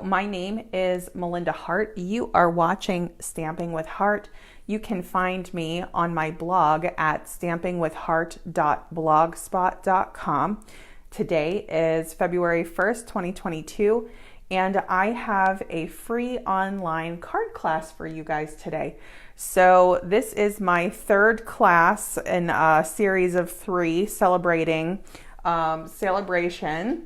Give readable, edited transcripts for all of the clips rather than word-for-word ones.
My name is Melinda Hart. You are watching Stamping with Hart. You can find me on my blog at stampingwithhart.blogspot.com. Today is February 1st, 2022, and I have a free online card class for you guys today. So this is my third class in a series of three celebrating Sale-a-Bration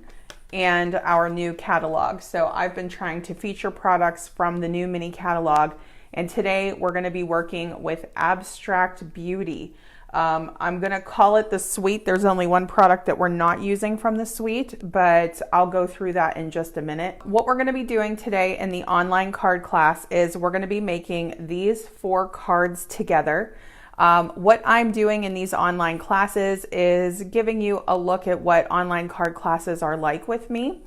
and our new catalog. So I've been trying to feature products from the new mini catalog, and today we're going to be working with Abstract Beauty. I'm going to call it the suite. There's only one product that we're not using from the suite, but I'll go through that in just a minute. What we're going to be doing today in the online card class is we're going to be making these 4 cards together. What I'm doing in these online classes is giving you a look at what online card classes are like with me.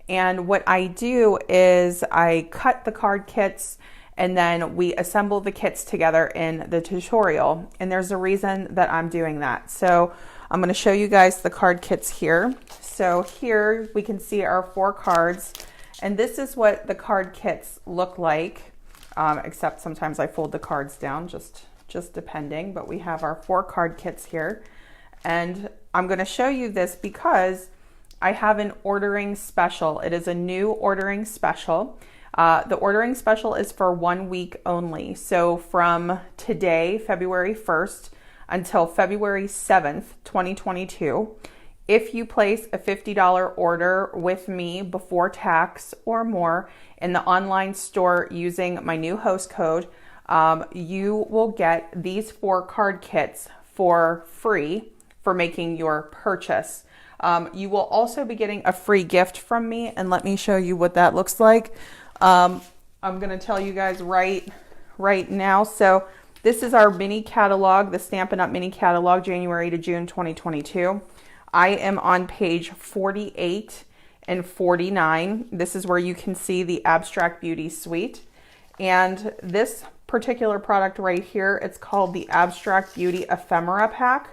And what I do is I cut the card kits and then we assemble the kits together in the tutorial. And there's a reason that I'm doing that. So I'm going to show you guys the card kits here. So here we can see our 4 cards, and this is what the card kits look like, except sometimes I fold the cards down, just depending, but we have our 4 card kits here. And I'm going to show you this because I have an ordering special. It is a new ordering special. The ordering special is for 1 week only. So from today, February 1st, until February 7th, 2022, if you place a $50 order with me before tax or more in the online store using my new host code, you will get these 4 card kits for free for making your purchase. You will also be getting a free gift from me, and let me show you what that looks like. I'm going to tell you guys right now. So this is our mini catalog, the Stampin' Up! Mini catalog, January to June 2022. I am on page 48 and 49. This is where you can see the Abstract Beauty suite. And this particular product right here, it's called the Abstract Beauty Ephemera Pack.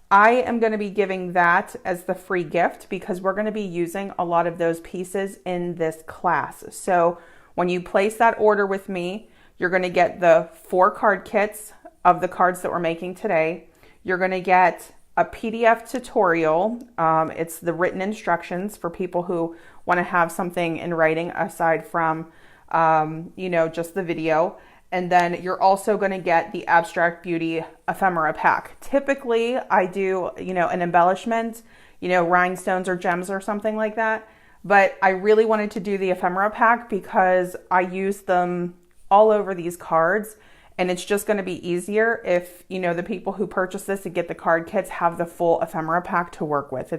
I am going to be giving that as the free gift because we're going to be using a lot of those pieces in this class. So when you place that order with me, you're going to get the 4 card kits of the cards that we're making today. You're going to get a PDF tutorial. It's the written instructions for people who want to have something in writing aside from just the video. And then you're also going to get the Abstract Beauty Ephemera Pack. Typically, I do, an embellishment, rhinestones or gems or something like that. But I really wanted to do the Ephemera Pack because I use them all over these cards. And it's just going to be easier if, the people who purchase this and get the card kits have the full Ephemera Pack to work with.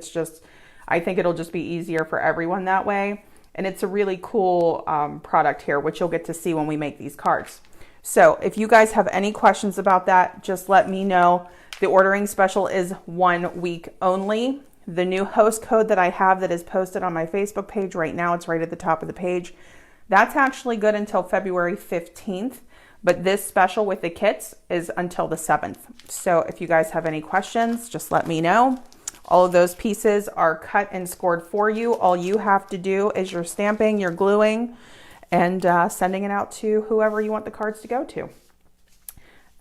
I think it'll just be easier for everyone that way. And it's a really cool product here, which you'll get to see when we make these cards. So if you guys have any questions about that, just let me know. The ordering special is 1 week only. The new host code that I have that is posted on my Facebook page right now, it's right at the top of the page. That's actually good until February 15th, but this special with the kits is until the 7th. So if you guys have any questions, just let me know. All of those pieces are cut and scored for you. All you have to do is your stamping, your gluing, and sending it out to whoever you want the cards to go to.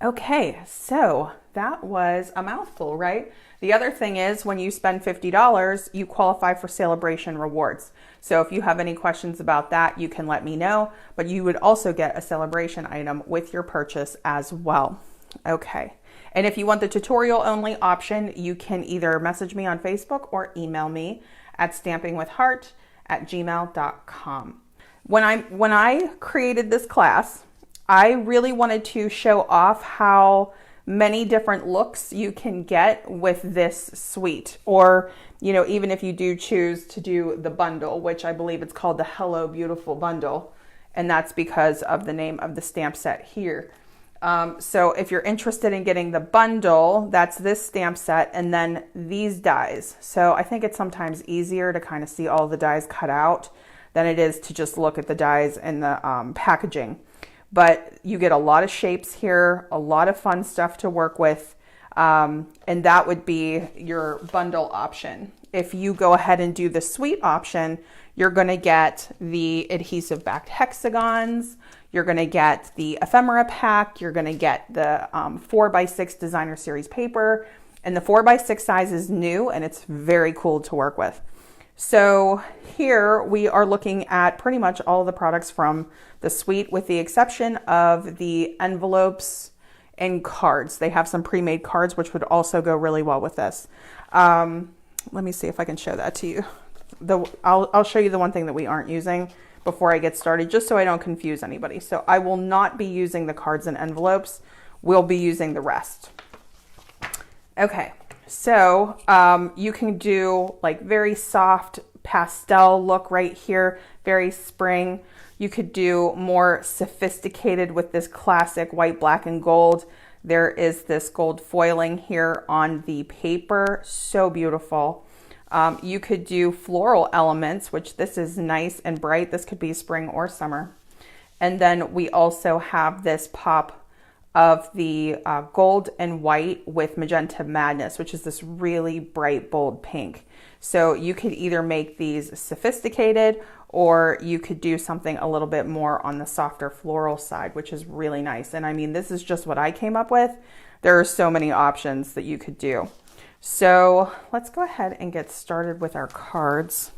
Okay, so that was a mouthful, right? The other thing is when you spend $50, you qualify for Sale-a-Bration rewards. So if you have any questions about that, you can let me know, but you would also get a Sale-a-Bration item with your purchase as well. Okay. And if you want the tutorial only option, you can either message me on Facebook or email me at stampingwithhart@gmail.com. When I created this class, I really wanted to show off how many different looks you can get with this suite, or even if you do choose to do the bundle, which I believe it's called the Hello Beautiful Bundle, and that's because of the name of the stamp set here. So if you're interested in getting the bundle, that's this stamp set and then these dies. So I think it's sometimes easier to kind of see all the dies cut out than it is to just look at the dies in the packaging. But you get a lot of shapes here, a lot of fun stuff to work with, and that would be your bundle option. if you go ahead and do the suite option, you're going to get the adhesive backed hexagons, you're going to get the ephemera pack, you're going to get the 4x6 designer series paper, and the 4x6 size is new and it's very cool to work with. So here we are looking at pretty much all of the products from the suite with the exception of the envelopes and cards. They have some pre-made cards which would also go really well with this. Let me see if I can show that to you. I'll show you the one thing that we aren't using before I get started, just so I don't confuse anybody. So I will not be using the cards and envelopes. We'll be using the rest. Okay, so you can do like very soft pastel look right here, very spring. You could do more sophisticated with this classic white, black, and gold. There is this gold foiling here on the paper, so beautiful. You could do floral elements, which this is nice and bright. This could be spring or summer. And then we also have this pop of the gold and white with magenta madness, which is this really bright, bold pink. So you could either make these sophisticated or you could do something a little bit more on the softer floral side, which is really nice. And I mean, this is just what I came up with. There are so many options that you could do. So let's go ahead and get started with our cards.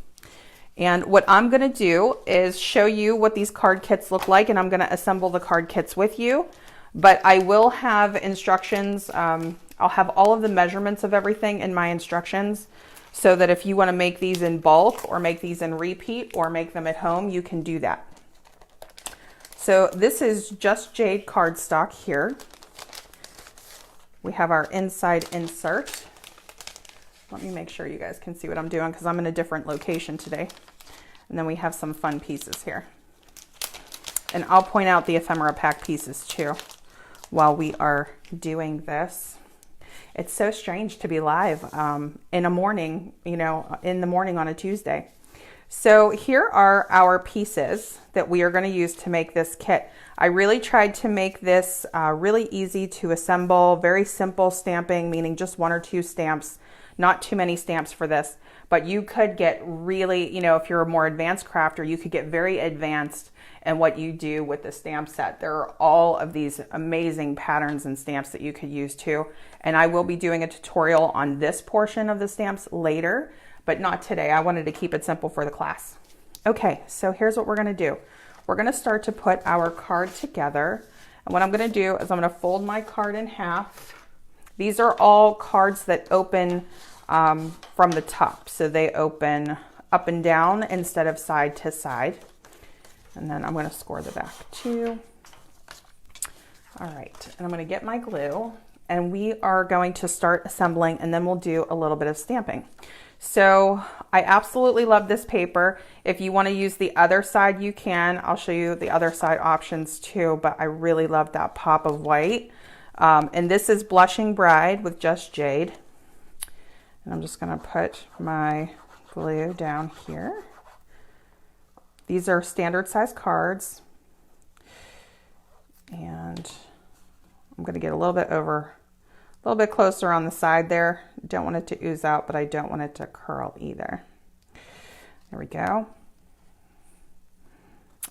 And what I'm going to do is show you what these card kits look like, and I'm going to assemble the card kits with you. But I will have instructions. I'll have all of the measurements of everything in my instructions so that if you want to make these in bulk or make these in repeat or make them at home, you can do that. So this is Just Jade cardstock here. We have our inside insert. Let me make sure you guys can see what I'm doing because I'm in a different location today. And then we have some fun pieces here. And I'll point out the ephemera pack pieces too while we are doing this. It's so strange to be live in a morning, in the morning on a Tuesday. So here are our pieces that we are going to use to make this kit. I really tried to make this really easy to assemble, very simple stamping, meaning just 1 or 2 stamps, not too many stamps for this, but you could get really, if you're a more advanced crafter, you could get very advanced in what you do with the stamp set. There are all of these amazing patterns and stamps that you could use too. And I will be doing a tutorial on this portion of the stamps later, but not today. I wanted to keep it simple for the class. Okay, so here's what we're gonna do. We're gonna start to put our card together. And what I'm gonna do is I'm gonna fold my card in half. These are all cards that open from the top. So they open up and down instead of side to side. And then I'm going to score the back too. All right, and I'm going to get my glue and we are going to start assembling and then we'll do a little bit of stamping. So I absolutely love this paper. If you want to use the other side, you can. I'll show you the other side options too, but I really love that pop of white. And this is Blushing Bride with Just Jade. And I'm just going to put my glue down here. These are standard size cards. And I'm going to get a little bit closer on the side there. Don't want it to ooze out, but I don't want it to curl either. There we go.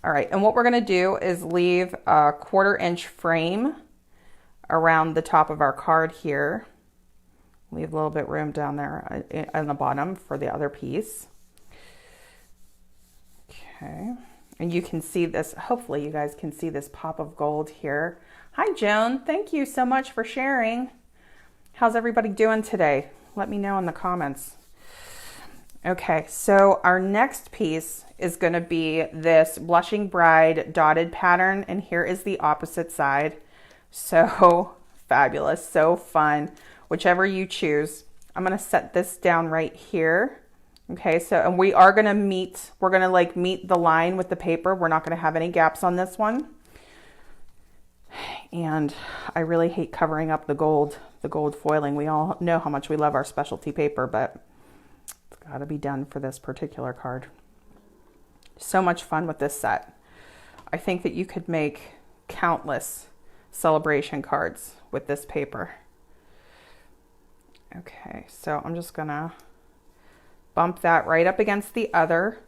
All right, and what we're going to do is leave a 1/4 inch frame around the top of our card here. Leave a little bit room down there on the bottom for the other piece. Okay, and you can see this, hopefully you guys can see this pop of gold here. Hi Joan, thank you so much for sharing. How's everybody doing today? Let me know in the comments. Okay, so our next piece is going to be this Blushing Bride dotted pattern, and here is the opposite side. So fabulous, so fun. Whichever you choose. I'm going to set this down right here. Okay, so, and we are going to meet, we're going to like meet the line with the paper. We're not going to have any gaps on this one. And I really hate covering up the gold foiling. We all know how much we love our specialty paper, but it's got to be done for this particular card. So much fun with this set. I think that you could make countless celebration cards with this paper. Okay, so I'm just gonna bump that right up against the other,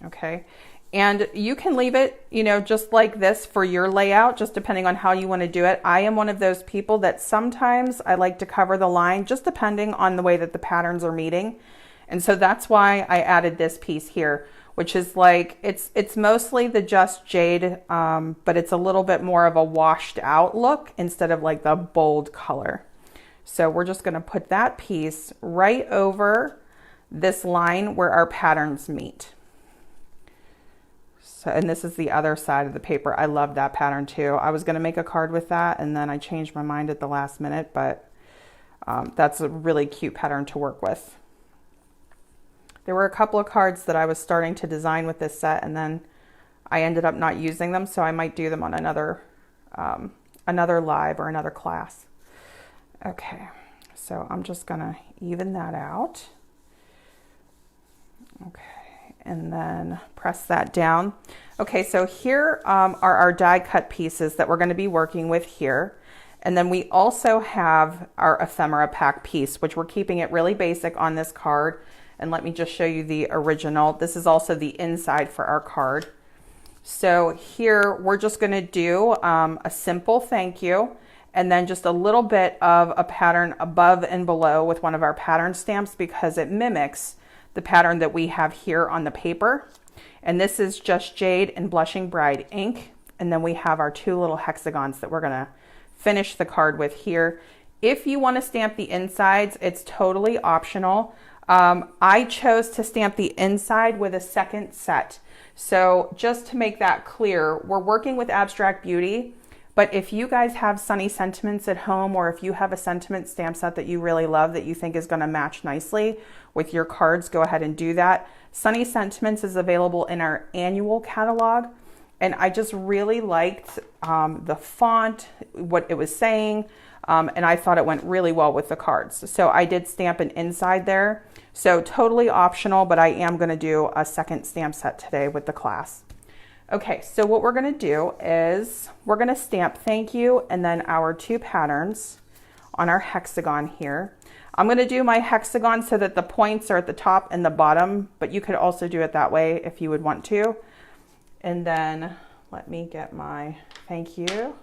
okay? And you can leave it, you know, just like this for your layout, just depending on how you want to do it. I am one of those people that sometimes I like to cover the line, just depending on the way that the patterns are meeting. And so that's why I added this piece here, which is like, it's mostly the Just Jade, but it's a little bit more of a washed out look instead of like the bold color. So we're just going to put that piece right over this line where our patterns meet. So, and this is the other side of the paper. I love that pattern too. I was going to make a card with that and then I changed my mind at the last minute, but that's a really cute pattern to work with. There were a couple of cards that I was starting to design with this set and then I ended up not using them, so I might do them on another live or another class. Okay, so I'm just gonna even that out. Okay, and then press that down. Okay, so here are our die cut pieces that we're gonna be working with here. And then we also have our ephemera pack piece, which we're keeping it really basic on this card. And let me just show you the original. This is also the inside for our card. So here we're just gonna do a simple thank you and then just a little bit of a pattern above and below with one of our pattern stamps because it mimics the pattern that we have here on the paper. And this is Just Jade and Blushing Bride ink. And then we have our two little hexagons that we're gonna finish the card with here. If you wanna stamp the insides, it's totally optional. I chose to stamp the inside with a second set. So just to make that clear, we're working with Abstract Beauty, but if you guys have Sunny Sentiments at home, or if you have a sentiment stamp set that you really love that you think is gonna match nicely with your cards, go ahead and do that. Sunny Sentiments is available in our annual catalog, and I just really liked the font, what it was saying, and I thought it went really well with the cards. So I did stamp an inside there. So totally optional, but I am gonna do a second stamp set today with the class. Okay, so what we're gonna do is we're gonna stamp thank you and then our two patterns on our hexagon here. I'm gonna do my hexagon so that the points are at the top and the bottom, but you could also do it that way if you would want to. And then let me get my thank you.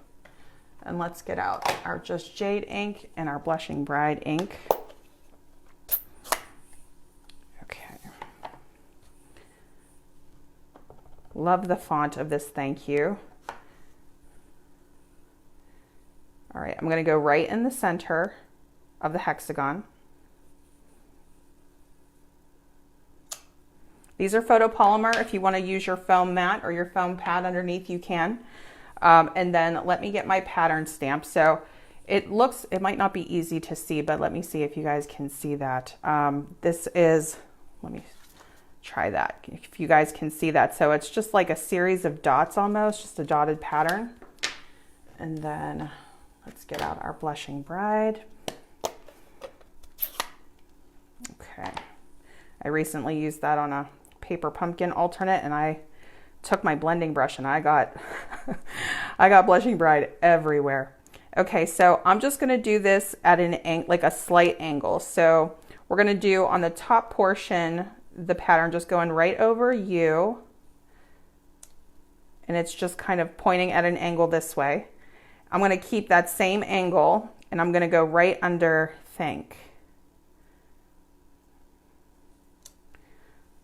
And let's get out our Just Jade ink and our Blushing Bride ink. Okay. Love the font of this thank you. All right, I'm gonna go right in the center of the hexagon. These are photopolymer. If you wanna use your foam mat or your foam pad underneath, you can. And then let me get my pattern stamp. So it might not be easy to see, but let me see if you guys can see that. This is, let me try that, if you guys can see that. So it's just like a series of dots almost, just a dotted pattern. And then let's get out our Blushing Bride. Okay. I recently used that on a paper pumpkin alternate and I took my blending brush and I got I got Blushing Bride everywhere. Okay, so I'm just gonna do this at like a slight angle. So we're gonna do on the top portion, the pattern just going right over you. And it's just kind of pointing at an angle this way. I'm gonna keep that same angle and I'm gonna go right under thank.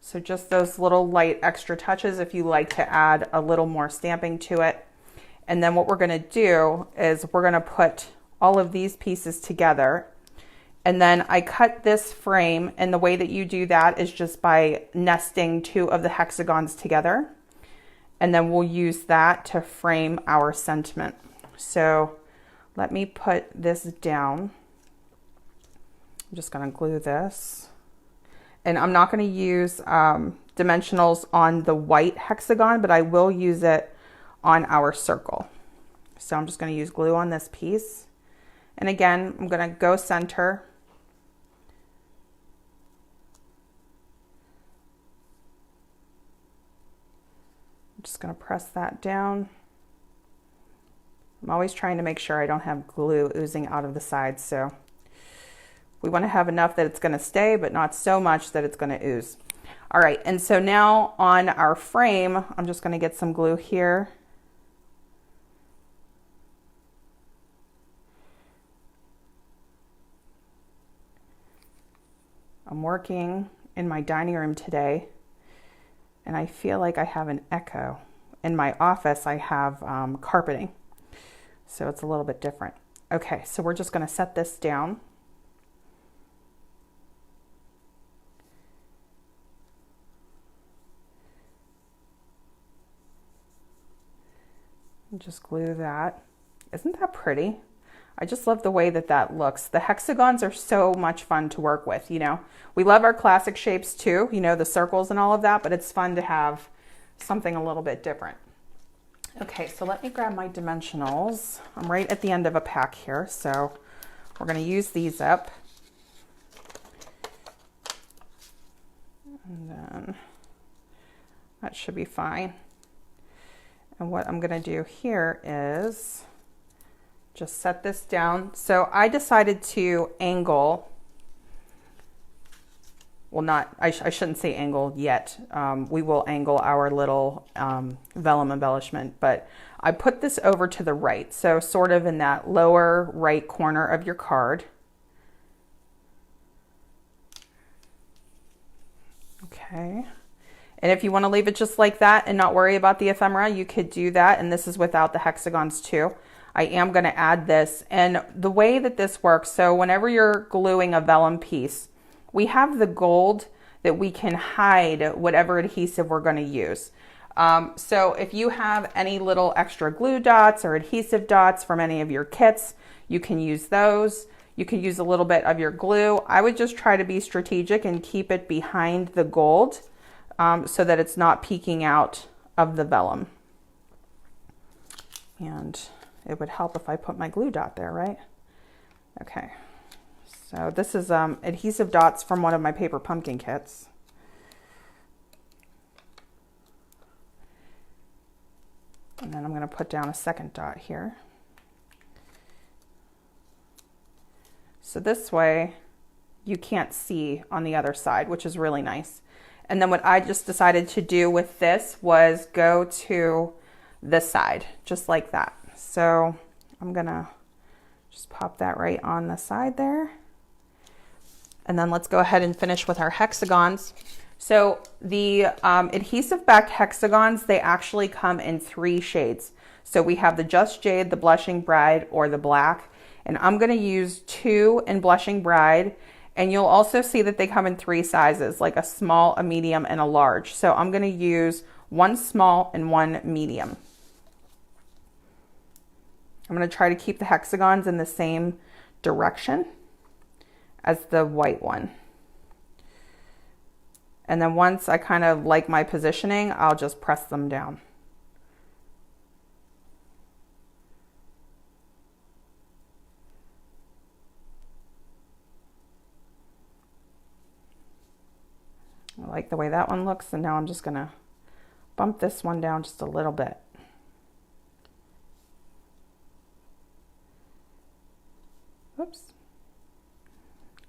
So just those little light extra touches if you like to add a little more stamping to it. And then what we're gonna do is we're gonna put all of these pieces together. And then I cut this frame, and the way that you do that is just by nesting two of the hexagons together. And then we'll use that to frame our sentiment. So let me put this down. I'm just gonna glue this. And I'm not going to use dimensionals on the white hexagon, but I will use it on our circle. So I'm just going to use glue on this piece. And again, I'm going to go center. I'm just going to press that down. I'm always trying to make sure I don't have glue oozing out of the sides, so We want to have enough that it's going to stay, but not so much that it's going to ooze. All right, and so now on our frame, I'm just going to get some glue here. I'm working in my dining room today, and I feel like I have an echo. In my office, I have carpeting, so it's a little bit different. Okay, so we're just going to set this down. And just glue that. Isn't that pretty? I just love the way that that looks. The hexagons are so much fun to work with, you know. We love our classic shapes too, you know, the circles and all of that, but it's fun to have something a little bit different. Okay, so let me grab my dimensionals. I'm right at the end of a pack here, so we're going to use these up. And then that should be fine. And what I'm going to do here is just set this down. So I decided to angle, well, not, I shouldn't say angle yet. We will angle our little vellum embellishment, but I put this over to the right. So sort of in that lower right corner of your card. Okay. And if you want to leave it just like that and not worry about the ephemera, you could do that. And this is without the hexagons too. I am going to add this, and the way that this works, so whenever you're gluing a vellum piece, we have the gold that we can hide whatever adhesive we're going to use. So if you have any little extra glue dots or adhesive dots from any of your kits, you can use those. You can use a little bit of your glue. I would just try to be strategic and keep it behind the gold so that it's not peeking out of the vellum. And it would help if I put my glue dot there, right? Okay, so this is adhesive dots from one of my paper pumpkin kits. And then I'm going to put down a second dot here. So this way you can't see on the other side, which is really nice. And then what I just decided to do with this was go to this side, just like that. So I'm gonna just pop that right on the side there. And then let's go ahead and finish with our hexagons. So the adhesive backed hexagons, they actually come in 3 shades. So we have the Just Jade, the Blushing Bride, or the black. And I'm gonna use 2 in Blushing Bride. And you'll also see that they come in 3 sizes, like a small, a medium, and a large. So I'm gonna use 1 small and 1 medium. I'm going to try to keep the hexagons in the same direction as the white one. And then once I kind of like my positioning, I'll just press them down. I like the way that one looks, and now I'm just going to bump this one down just a little bit. Oops.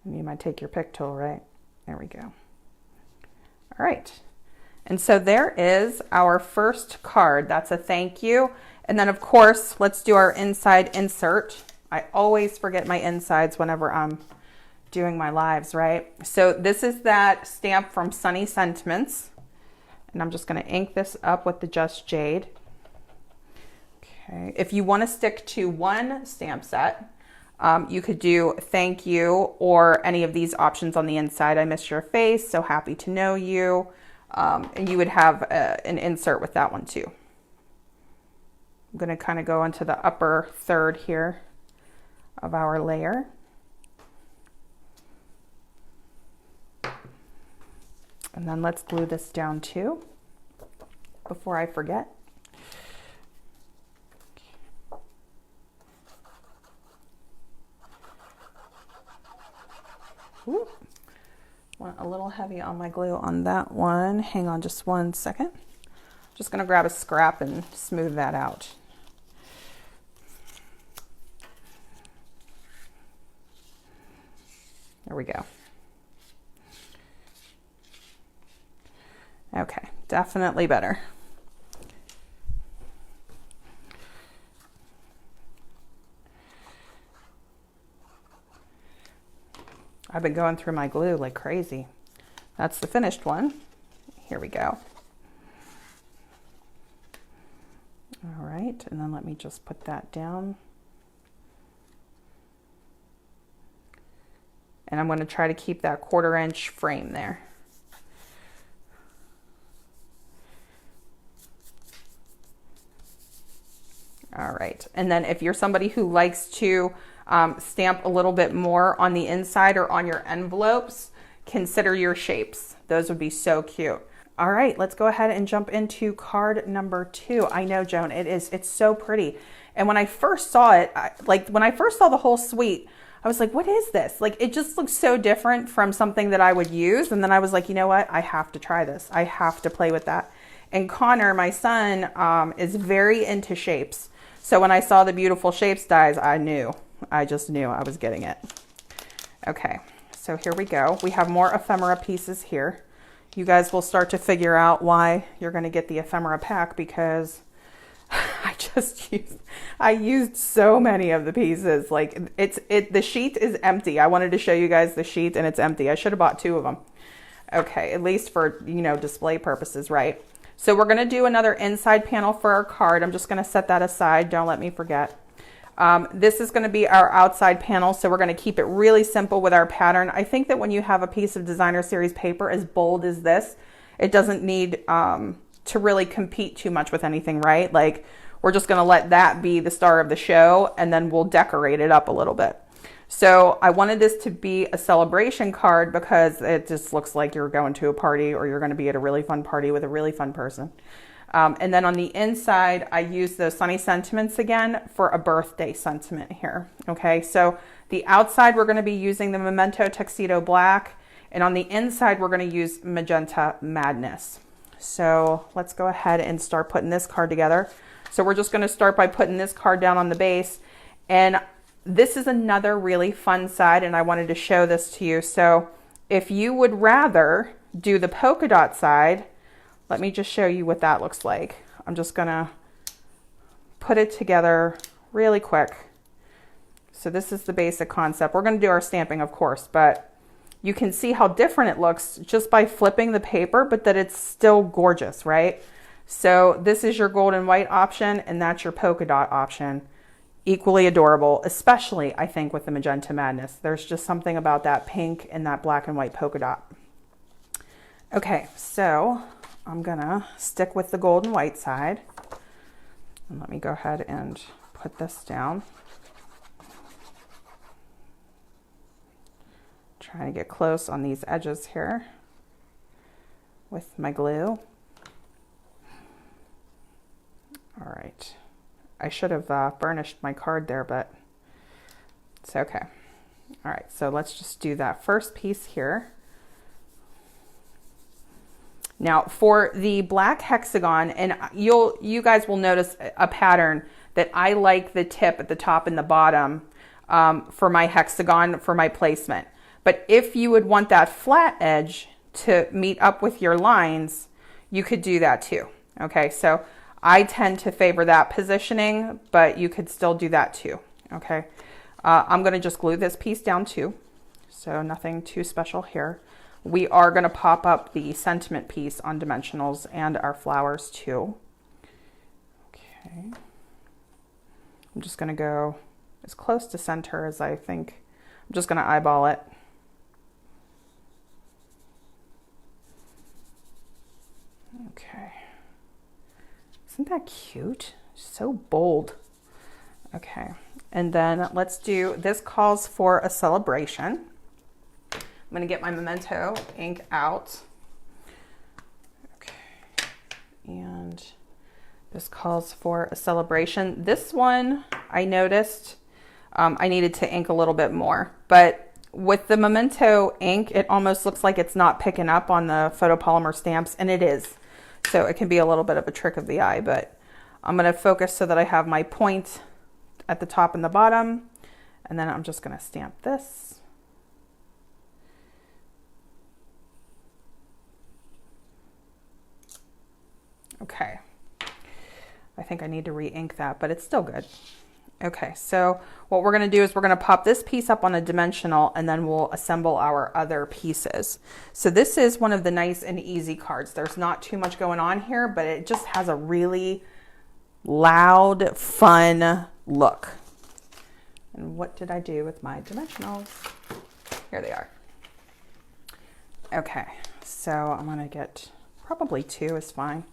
And you might take your pick tool, right? There we go. All right. And so there is our first card. That's a thank you. And then of course, let's do our inside insert. I always forget my insides whenever I'm doing my lives, right? So this is that stamp from Sunny Sentiments. And I'm just going to ink this up with the Just Jade. Okay. If you want to stick to one stamp set, you could do thank you or any of these options on the inside. I miss your face, so happy to know you. And you would have an insert with that one too. I'm going to kind of go into the upper third here of our layer. And then let's glue this down too before I forget. Ooh. Went a little heavy on my glue on that one. Hang on just one second. Just gonna grab a scrap and smooth that out. There Here we go. Okay, definitely better. I've been going through my glue like crazy. That's the finished one. Here we go. All right, and then let me just put that down. And I'm going to try to keep that 1/4 inch frame there. All right, and then if you're somebody who likes to stamp a little bit more on the inside or on your envelopes, consider your shapes. Those would be so cute. All right, let's go ahead and jump into card number 2. I know, Joan, it's so pretty. And when I first saw it, when I first saw the whole suite, I was like, what is this? Like, it just looks so different from something that I would use. And then I was like, you know what? I have to try this. I have to play with that. And Connor, my son, is very into shapes. So when I saw the beautiful shapes dies, I just knew I was getting it. Okay, so here we go. We have more ephemera pieces here. You guys will start to figure out why you're going to get the ephemera pack, because I used so many of the pieces. Like the sheet is empty. I wanted to show you guys the sheet and it's empty. I should have bought 2 of them. Okay, at least for, display purposes, right? So we're going to do another inside panel for our card. I'm just going to set that aside. Don't let me forget. This is going to be our outside panel, so we're going to keep it really simple with our pattern. I think that when you have a piece of designer series paper as bold as this, it doesn't need to really compete too much with anything, right? Like, we're just going to let that be the star of the show, and then we'll decorate it up a little bit. So I wanted this to be a celebration card because it just looks like you're going to a party, or you're going to be at a really fun party with a really fun person. And then on the inside, I use those sunny sentiments again for a birthday sentiment here. Okay, so the outside, we're going to be using the Memento Tuxedo Black, and on the inside, we're going to use Magenta Madness. So let's go ahead and start putting this card together. So we're just going to start by putting this card down on the base, and this is another really fun side, and I wanted to show this to you. So if you would rather do the polka dot side, let me just show you what that looks like. I'm just gonna put it together really quick. So this is the basic concept. We're gonna do our stamping, of course, but you can see how different it looks just by flipping the paper, but that it's still gorgeous, right? So this is your gold and white option, and that's your polka dot option. Equally adorable, especially I think with the Magenta Madness. There's just something about that pink and that black and white polka dot. Okay, so I'm gonna stick with the gold and white side. And let me go ahead and put this down. Trying to get close on these edges here with my glue. All right. I should have burnished my card there, but it's okay. All right, so let's just do that first piece here. Now for the black hexagon, and you guys will notice a pattern that I like the tip at the top and the bottom for my hexagon for my placement. But if you would want that flat edge to meet up with your lines, you could do that too. Okay, so I tend to favor that positioning, but you could still do that too. Okay, I'm going to just glue this piece down too, so nothing too special here. We are going to pop up the sentiment piece on dimensionals and our flowers too. Okay, I'm just going to go as close to center as I think. I'm just going to eyeball it. Okay. Isn't that cute? So bold. Okay, and then let's do, this calls for a celebration. I'm gonna get my Memento ink out. Okay, and this calls for a celebration. This one, I noticed I needed to ink a little bit more, but with the Memento ink, it almost looks like it's not picking up on the photopolymer stamps, and it is. So it can be a little bit of a trick of the eye, but I'm going to focus so that I have my point at the top and the bottom. And then I'm just going to stamp this. Okay. I think I need to re-ink that, but it's still good. Okay, so what we're going to do is we're going to pop this piece up on a dimensional, and then we'll assemble our other pieces. So this is one of the nice and easy cards. There's not too much going on here, but it just has a really loud, fun look. And what did I do with my dimensionals? Here they are. Okay, so I'm going to get probably 2 is fine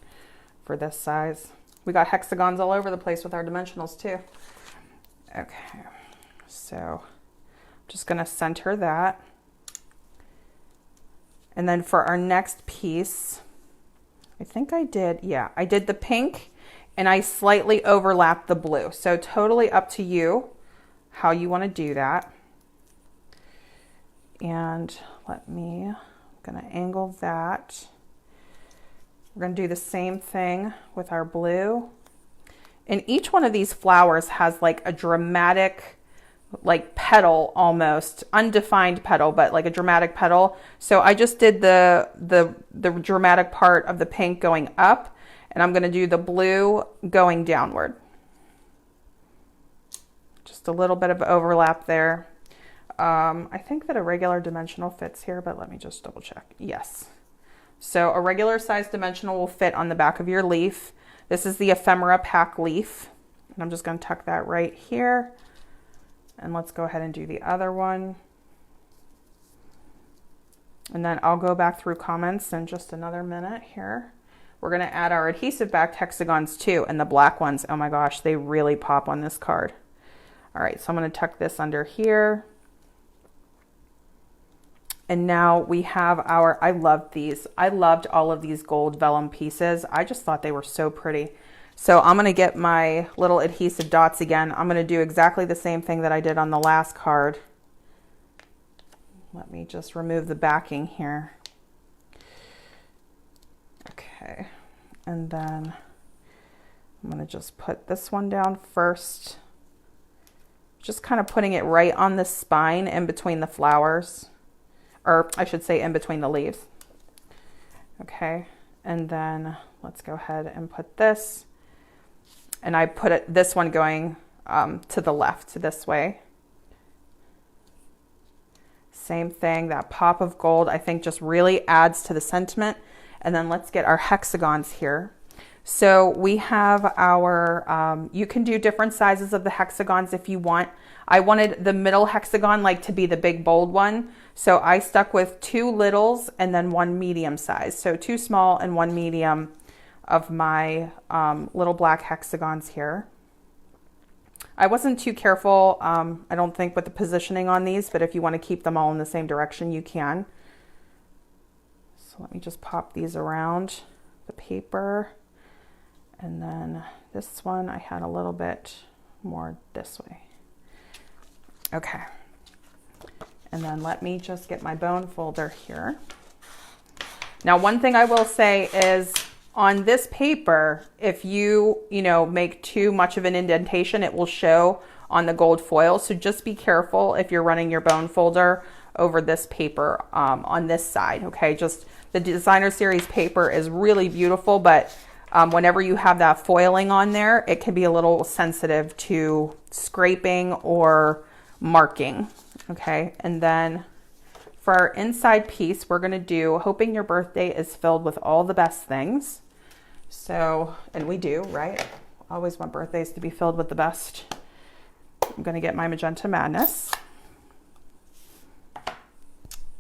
for this size. We got hexagons all over the place with our dimensionals too. Okay, so I'm just going to center that. And then for our next piece, I think I did the pink, and I slightly overlapped the blue. So totally up to you how you want to do that. And I'm going to angle that. We're going to do the same thing with our blue. And each one of these flowers has like a dramatic, like petal almost, undefined petal, but like a dramatic petal. So I just did the dramatic part of the pink going up, and I'm going to do the blue going downward. Just a little bit of overlap there. I think that a regular dimensional fits here, but let me just double check. Yes. So a regular size dimensional will fit on the back of your leaf. This is the ephemera pack leaf. And I'm just going to tuck that right here. And let's go ahead and do the other one. And then I'll go back through comments in just another minute here. We're going to add our adhesive backed hexagons too. And the black ones, oh my gosh, they really pop on this card. All right, so I'm going to tuck this under here. And now we have our, I loved these. I loved all of these gold vellum pieces. I just thought they were so pretty. So I'm going to get my little adhesive dots again. I'm going to do exactly the same thing that I did on the last card. Let me just remove the backing here. Okay. And then I'm going to just put this one down first. Just kind of putting it right on the spine in between the flowers. Or I should say in between the leaves. Okay, and then let's go ahead and put this. And I put this one going to the left, this way. Same thing, that pop of gold I think just really adds to the sentiment. And then let's get our hexagons here. So we have our, you can do different sizes of the hexagons if you want. I wanted the middle hexagon like to be the big bold one. So I stuck with 2 littles and then 1 medium size. So 2 small and 1 medium of my little black hexagons here. I wasn't too careful, I don't think, with the positioning on these, but if you want to keep them all in the same direction, you can. So let me just pop these around the paper. And then this one, I had a little bit more this way. Okay. And then let me just get my bone folder here. Now, one thing I will say is on this paper, if you make too much of an indentation, it will show on the gold foil. So just be careful if you're running your bone folder over this paper on this side. Okay. Just the designer series paper is really beautiful, but whenever you have that foiling on there, it can be a little sensitive to scraping or marking. Okay, and then for our inside piece, we're going to do hoping your birthday is filled with all the best things. So, and we do, right? Always want birthdays to be filled with the best. I'm going to get my Magenta Madness.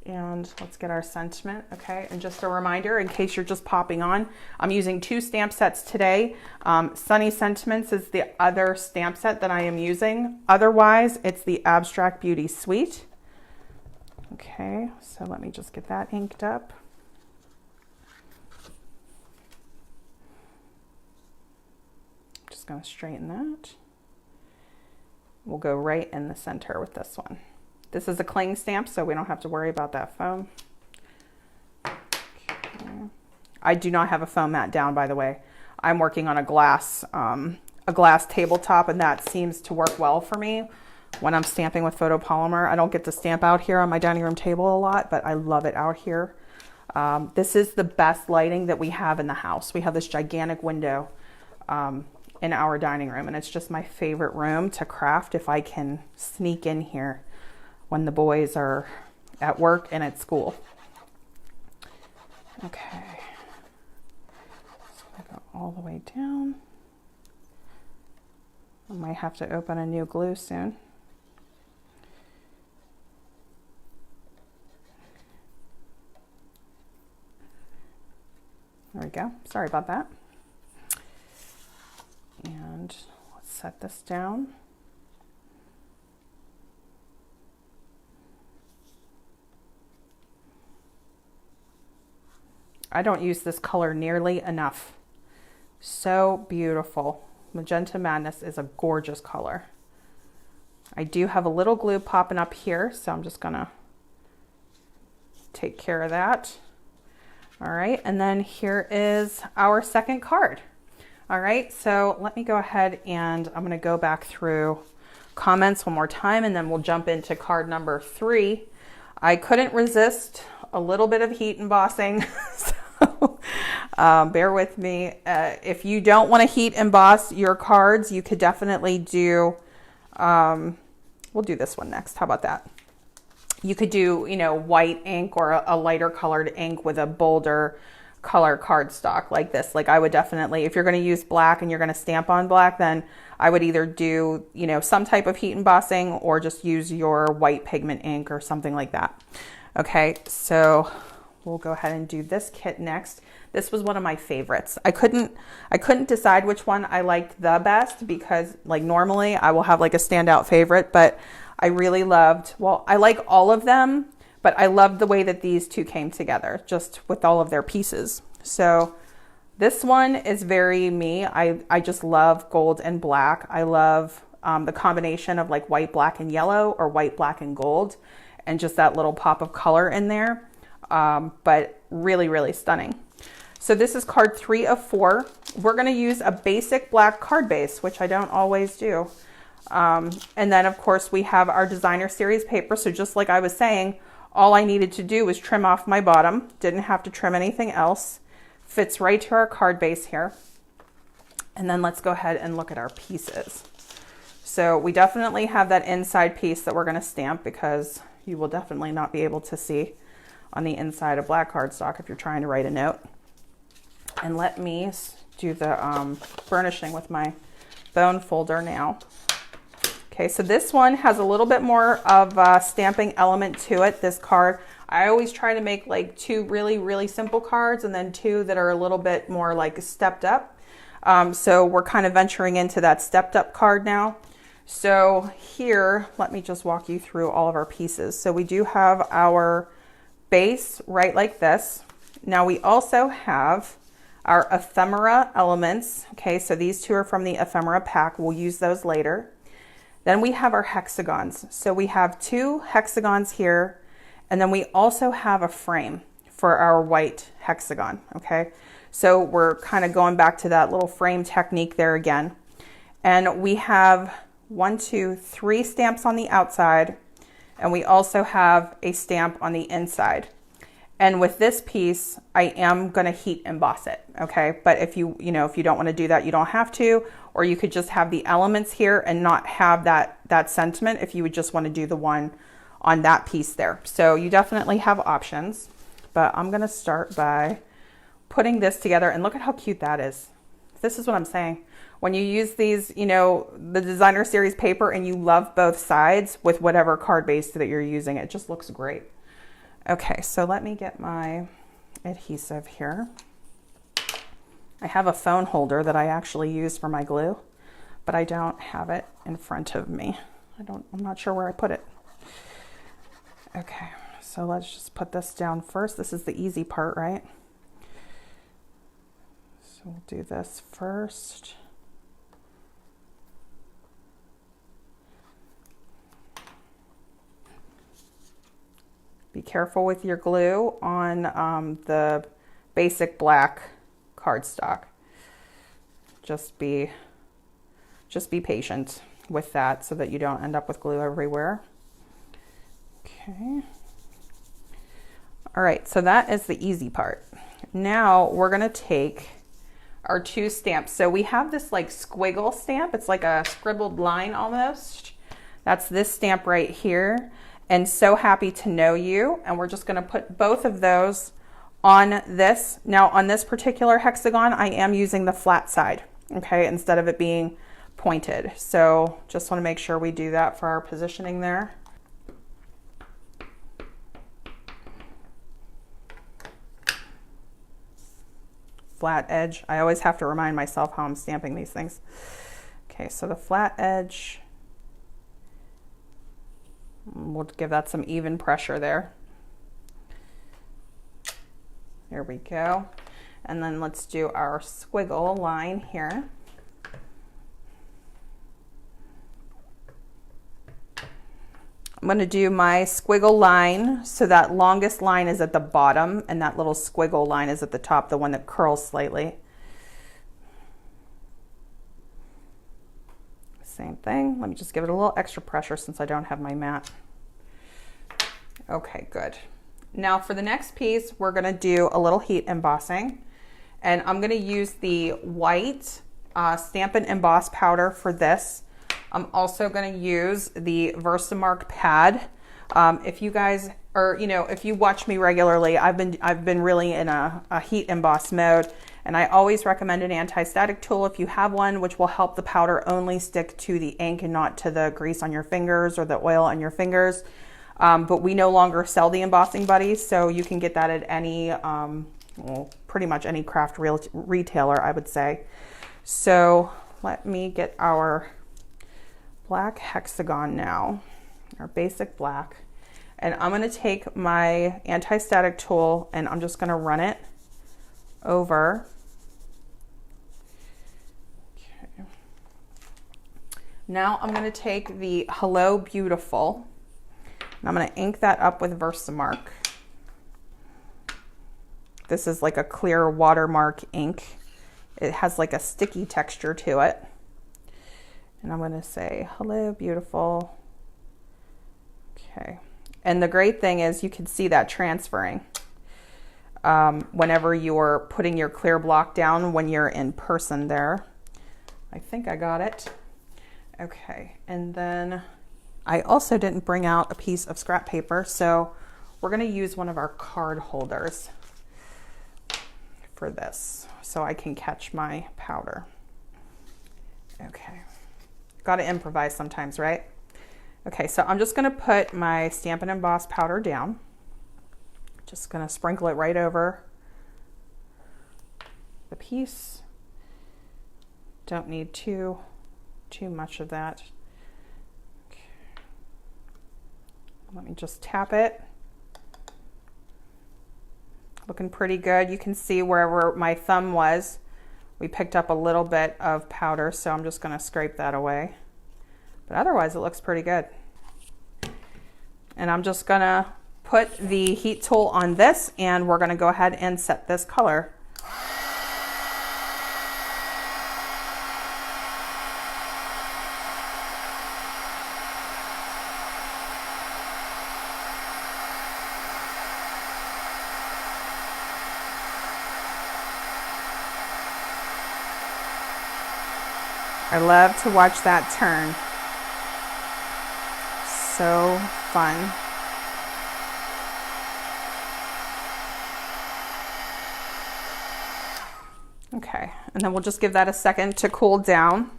And let's get our sentiment, okay? And just a reminder, in case you're just popping on, I'm using 2 stamp sets today. Sunny Sentiments is the other stamp set that I am using. Otherwise, it's the Abstract Beauty Suite. Okay, so let me just get that inked up. Just gonna straighten that. We'll go right in the center with this one. This is a cling stamp, so we don't have to worry about that foam. Okay. I do not have a foam mat down, by the way. I'm working on a glass tabletop, and that seems to work well for me when I'm stamping with photopolymer. I don't get to stamp out here on my dining room table a lot, but I love it out here. This is the best lighting that we have in the house. We have this gigantic window in our dining room, and it's just my favorite room to craft if I can sneak in here when the boys are at work and at school. Okay, so I go all the way down. I might have to open a new glue soon. There we go. Sorry about that. And let's set this down. I don't use this color nearly enough. So beautiful. Magenta Madness is a gorgeous color. I do have a little glue popping up here, so I'm just gonna take care of that. All right, and then here is our second card. All right, so let me go ahead and I'm gonna go back through comments one more time, and then we'll jump into card number 3. I couldn't resist a little bit of heat embossing, so bear with me. If you don't want to heat emboss your cards, you could definitely do, we'll do this one next. How about that? You could do, you know, white ink or a lighter colored ink with a bolder color cardstock like this. Like I would definitely, if you're going to use black and you're going to stamp on black, then I would either do, you know, some type of heat embossing or just use your white pigment ink or something like that. Okay, so we'll go ahead and do this kit next. This was one of my favorites. I couldn't decide which one I liked the best because like normally I will have like a standout favorite, but I really loved, well, I like all of them, but I loved the way that these two came together just with all of their pieces. So this one is very me. I just love gold and black. I love the combination of like white, black, and yellow, or white, black, and gold, and just that little pop of color in there. But really, really stunning. So this is card 3 of 4. We're going to use a basic black card base, which I don't always do. And then of course we have our designer series paper. So just like I was saying, all I needed to do was trim off my bottom. Didn't have to trim anything else. Fits right to our card base here. And then let's go ahead and look at our pieces. So we definitely have that inside piece that we're going to stamp, because you will definitely not be able to see on the inside of black cardstock if you're trying to write a note. And let me do the burnishing with my bone folder now. Okay, so this one has a little bit more of a stamping element to it, this card. I always try to make like 2 really, really simple cards and then 2 that are a little bit more like stepped up. So we're kind of venturing into that stepped up card now. So here, let me just walk you through all of our pieces. So we do have our base right like this. Now we also have our ephemera elements. Okay, so these 2 are from the ephemera pack. We'll use those later. Then we have our hexagons. So we have 2 hexagons here, and then we also have a frame for our white hexagon, okay? So we're kind of going back to that little frame technique there again. And we have 1, 2, 3 stamps on the outside, and we also have a stamp on the inside. And with this piece, I am going to heat emboss it, okay? But if you don't want to do that, you don't have to, or you could just have the elements here and not have that sentiment if you would just want to do the one on that piece there. So you definitely have options, but I'm going to start by putting this together, and look at how cute that is. This is what I'm saying. When you use these, you know, the designer series paper, and you love both sides with whatever card base that you're using, it just looks great. Okay, so let me get my adhesive here. I have a phone holder that I actually use for my glue, but I don't have it in front of me. I'm not sure where I put it. Okay, so let's just put this down first. This is the easy part, right? So we'll do this first. Be careful with your glue on the basic black cardstock. Just be patient with that so that you don't end up with glue everywhere. Okay. All right, so that is the easy part. Now we're gonna take our 2 stamps. So we have this like squiggle stamp. It's like a scribbled line almost. That's this stamp right here. And So Happy to Know You. And we're just gonna put both of those on this. Now on this particular hexagon, I am using the flat side, okay, instead of it being pointed. So just wanna make sure we do that for our positioning there. Flat edge. I always have to remind myself how I'm stamping these things. Okay, so the flat edge, we'll give that some even pressure there. There we go. And then let's do our squiggle line here. I'm going to do my squiggle line, so that longest line is at the bottom and that little squiggle line is at the top, the one that curls slightly. Same thing. Let me just give it a little extra pressure since I don't have my mat. Okay, good. Now for the next piece, we're going to do a little heat embossing, and I'm going to use the white Stampin' Emboss powder for this. I'm also going to use the Versamark pad. If you guys are, if you watch me regularly, I've been really in a heat emboss mode, and I always recommend an anti-static tool if you have one, which will help the powder only stick to the ink and not to the grease on your fingers or the oil on your fingers. But we no longer sell the embossing buddies, so you can get that at any, well, pretty much any craft retailer, I would say. So let me get our black hexagon now, our basic black, and I'm going to take my anti-static tool and I'm just going to run it over. Okay. Now I'm going to take the Hello Beautiful and I'm going to ink that up with Versamark. This is like a clear watermark ink. It has like a sticky texture to it. And I'm going to say, hello, beautiful. Okay. And the great thing is you can see that transferring whenever you're putting your clear block down when you're in person there. I think I got it. Okay. And then I also didn't bring out a piece of scrap paper, so we're going to use one of our card holders for this so I can catch my powder. Okay. Got to improvise sometimes, right? Okay, so I'm just going to put my Stampin' Emboss powder down. Just going to sprinkle it right over the piece. Don't need too much of that. Okay. Let me just tap it. Looking pretty good. You can see wherever my thumb was, we picked up a little bit of powder, so I'm just going to scrape that away. But otherwise, it looks pretty good. And I'm just going to put the heat tool on this, and we're going to go ahead and set this color. I love to watch that turn. So fun. Okay, and then we'll just give that a second to cool down.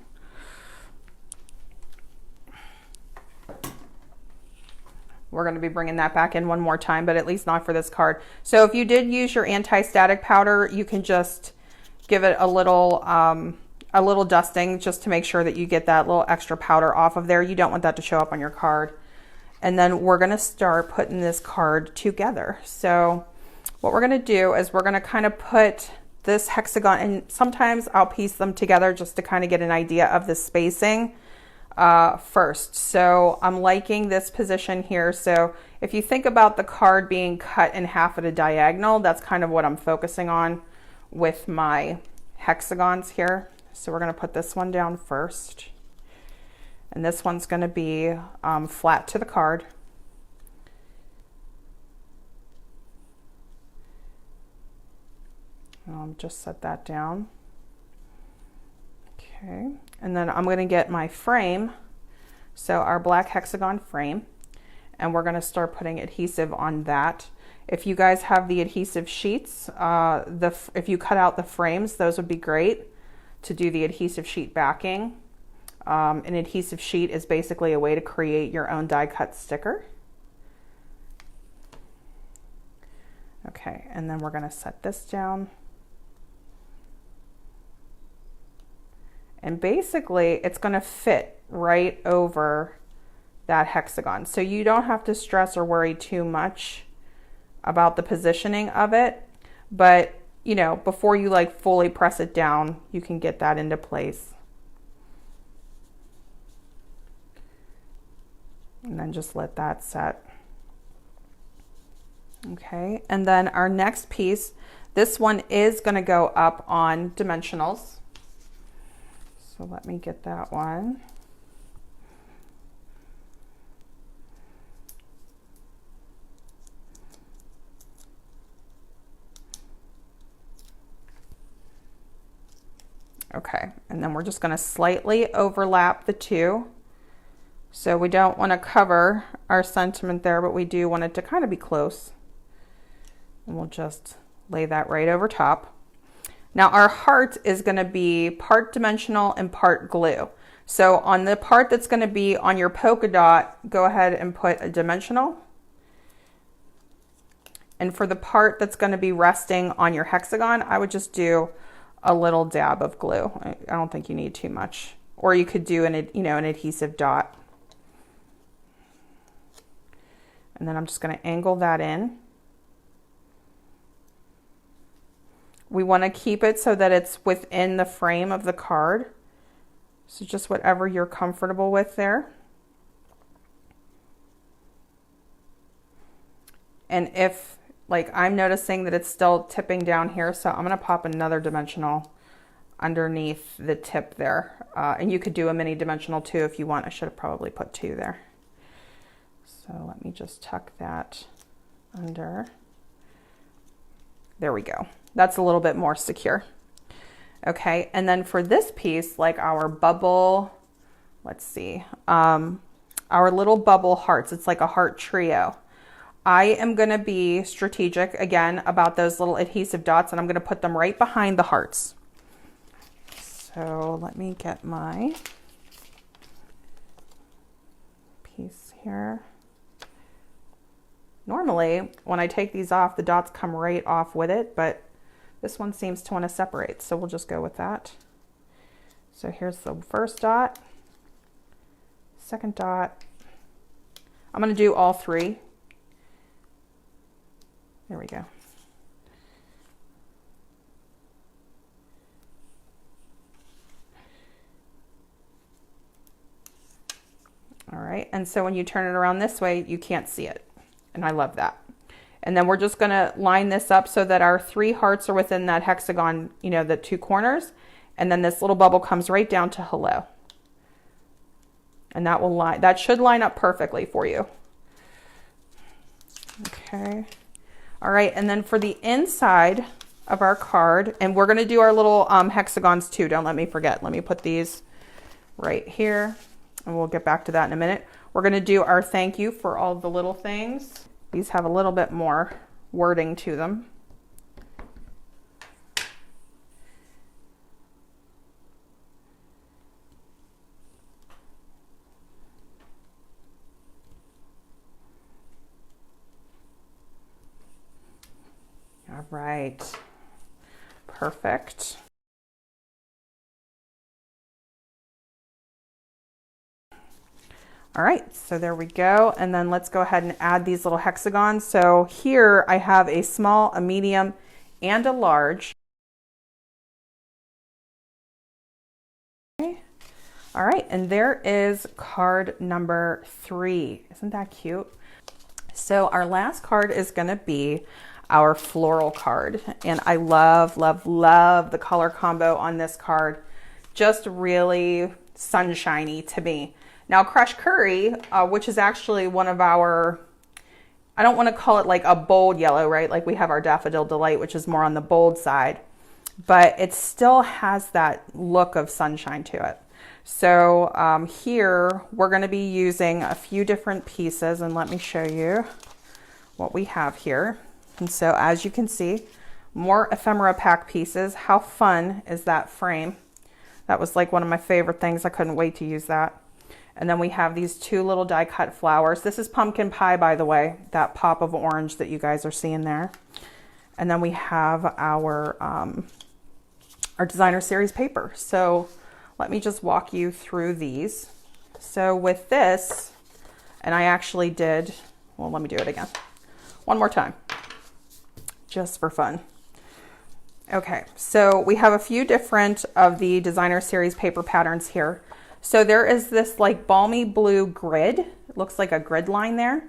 We're going to be bringing that back in one more time, but at least not for this card. So if you did use your anti-static powder, you can just give it a little dusting just to make sure that you get that little extra powder off of there. You don't want that to show up on your card. And then we're going to start putting this card together. So what we're going to do is we're going to kind of put this hexagon, and sometimes I'll piece them together just to kind of get an idea of the spacing first. So I'm liking this position here. So if you think about the card being cut in half at a diagonal, that's kind of what I'm focusing on with my hexagons here. So we're going to put this one down first. And this one's going to be flat to the card. I'll just set that down. Okay, and then I'm going to get my frame, so our black hexagon frame, and we're going to start putting adhesive on that. If you guys have the adhesive sheets, if you cut out the frames, those would be great to do the adhesive sheet backing. An adhesive sheet is basically a way to create your own die cut sticker. Okay, and then we're going to set this down. And basically it's going to fit right over that hexagon. So you don't have to stress or worry too much about the positioning of it, but you know, before you like fully press it down, you can get that into place. And then just let that set. Okay, and then our next piece, this one is going to go up on dimensionals. So let me get that one. Okay, and then we're just going to slightly overlap the two. So we don't want to cover our sentiment there, but we do want it to kind of be close. And we'll just lay that right over top. Now our heart is going to be part dimensional and part glue. So on the part that's going to be on your polka dot, go ahead and put a dimensional. And for the part that's going to be resting on your hexagon, I would just do a little dab of glue. I don't think you need too much. Or you could do an adhesive dot. And then I'm just going to angle that in. We want to keep it so that it's within the frame of the card. So just whatever you're comfortable with there. And if, like, I'm noticing that it's still tipping down here, so I'm going to pop another dimensional underneath the tip there. And you could do a mini dimensional too if you want. I should have probably put 2 there. So let me just tuck that under. There we go. That's a little bit more secure. Okay, and then for this piece, like our bubble, let's see, our little bubble hearts, it's like a heart trio. I am gonna be strategic again about those little adhesive dots, and I'm gonna put them right behind the hearts. So let me get my piece here. Normally, when I take these off, the dots come right off with it, but this one seems to want to separate, so we'll just go with that. So here's the first dot, second dot. I'm going to do all 3. There we go. All right, and so when you turn it around this way, you can't see it, and I love that. And then we're just going to line this up so that our 3 hearts are within that hexagon, you know, the 2 corners. And then this little bubble comes right down to hello. And that should line up perfectly for you. Okay. All right. And then for the inside of our card, and we're going to do our little hexagons too. Don't let me forget. Let me put these right here, and we'll get back to that in a minute. We're going to do our thank you for all the little things. These have a little bit more wording to them. All right, perfect. All right, so there we go. And then let's go ahead and add these little hexagons. So here I have a small, a medium, and a large. Okay. All right, and there is card number 3. Isn't that cute? So our last card is gonna be our floral card. And I love, love, love the color combo on this card. Just really sunshiny to me. Now, Crushed Curry, which is actually one of our, I don't want to call it like a bold yellow, right? Like we have our Daffodil Delight, which is more on the bold side. but it still has that look of sunshine to it. So here we're going to be using a few different pieces, and let me show you what we have here. And so as you can see, more ephemera pack pieces. How fun is that frame? That was like one of my favorite things. I couldn't wait to use that. And then we have these two little die cut flowers. This is pumpkin pie, by the way, that pop of orange that you guys are seeing there. And then we have our designer series paper. So let me just walk you through these. So with this, and I actually did, well, let me do it again. One more time, just for fun. Okay, so we have a few different of the designer series paper patterns here. So there is this like balmy blue grid. It looks like a grid line there.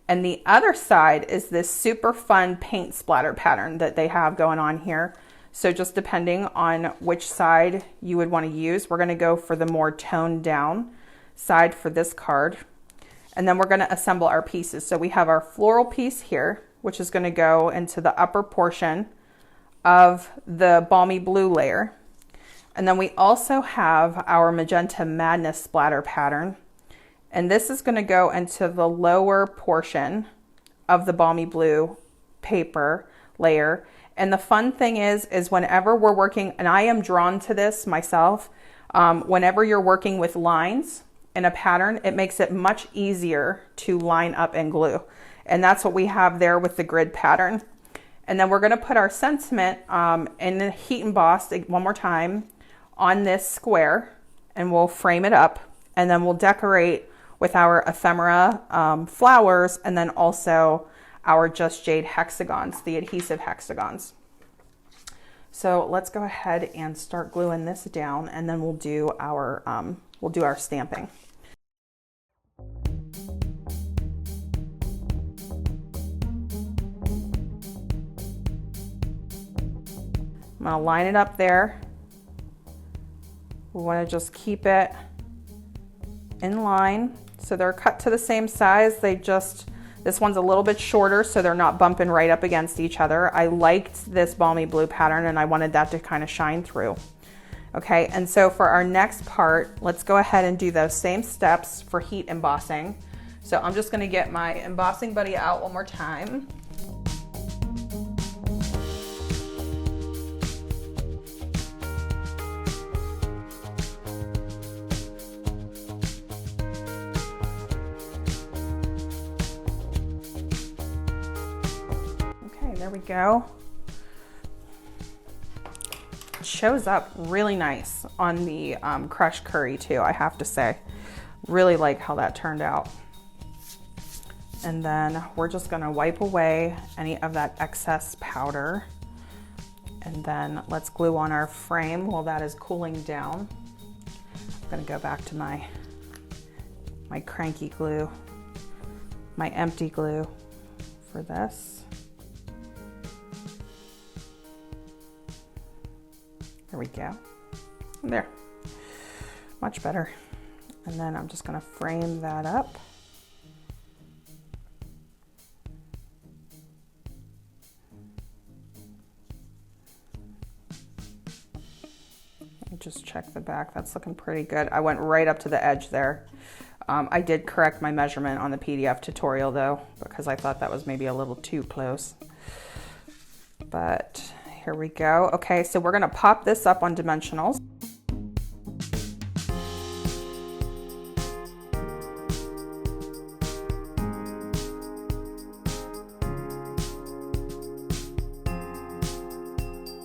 And the other side is this super fun paint splatter pattern that they have going on here. So just depending on which side you would want to use, we're going to go for the more toned down side for this card. And then we're going to assemble our pieces. So we have our floral piece here, which is going to go into the upper portion of the balmy blue layer. And then we also have our magenta madness splatter pattern. And this is going to go into the lower portion of the balmy blue paper layer. And the fun thing is whenever we're working, and I am drawn to this myself, whenever you're working with lines in a pattern, it makes it much easier to line up and glue. And that's what we have there with the grid pattern. And then we're going to put our sentiment in the heat embossed one more time on this square, and we'll frame it up, and then we'll decorate with our ephemera flowers, and then also our Just Jade hexagons, the adhesive hexagons. So let's go ahead and start gluing this down, and then we'll do our stamping. I'm going to line it up there. We want to just keep it in line. So they're cut to the same size. This one's a little bit shorter, so they're not bumping right up against each other. I liked this balmy blue pattern, and I wanted that to kind of shine through. Okay, and so for our next part, let's go ahead and do those same steps for heat embossing. So I'm just going to get my embossing buddy out one more time. There we go. It shows up really nice on the crushed curry too, I have to say. Really like how that turned out. And then we're just gonna wipe away any of that excess powder. And then let's glue on our frame while that is cooling down. I'm gonna go back to my cranky glue, my empty glue for this. There we go. There. Much better. And then I'm just going to frame that up. Just check the back. That's looking pretty good. I went right up to the edge there. I did correct my measurement on the PDF tutorial though, because I thought that was maybe a little too close. But here we go. Okay, so we're going to pop this up on dimensionals.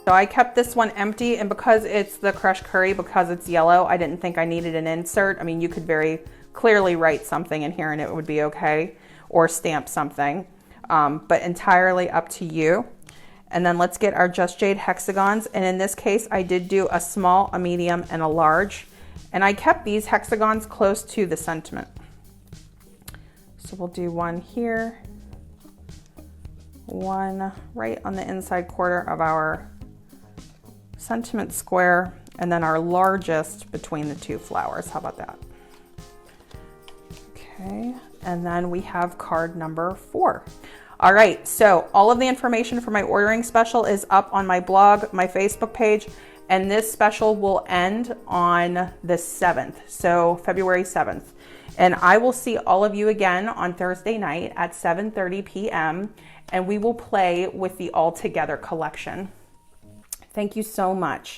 So I kept this one empty, and because it's the crushed curry, because it's yellow, I didn't think I needed an insert. I mean, you could very clearly write something in here and it would be okay, or stamp something, but entirely up to you. And then let's get our Just Jade hexagons. And in this case, I did do a small, a medium, and a large. And I kept these hexagons close to the sentiment. So we'll do one here, one right on the inside quarter of our sentiment square, and then our largest between the two flowers. How about that? Okay, and then we have card number 4. All right, so all of the information for my ordering special is up on my blog, my Facebook page, and this special will end on the 7th, so February 7th. And I will see all of you again on Thursday night at 7:30 p.m. and we will play with the All Together collection. Thank you so much.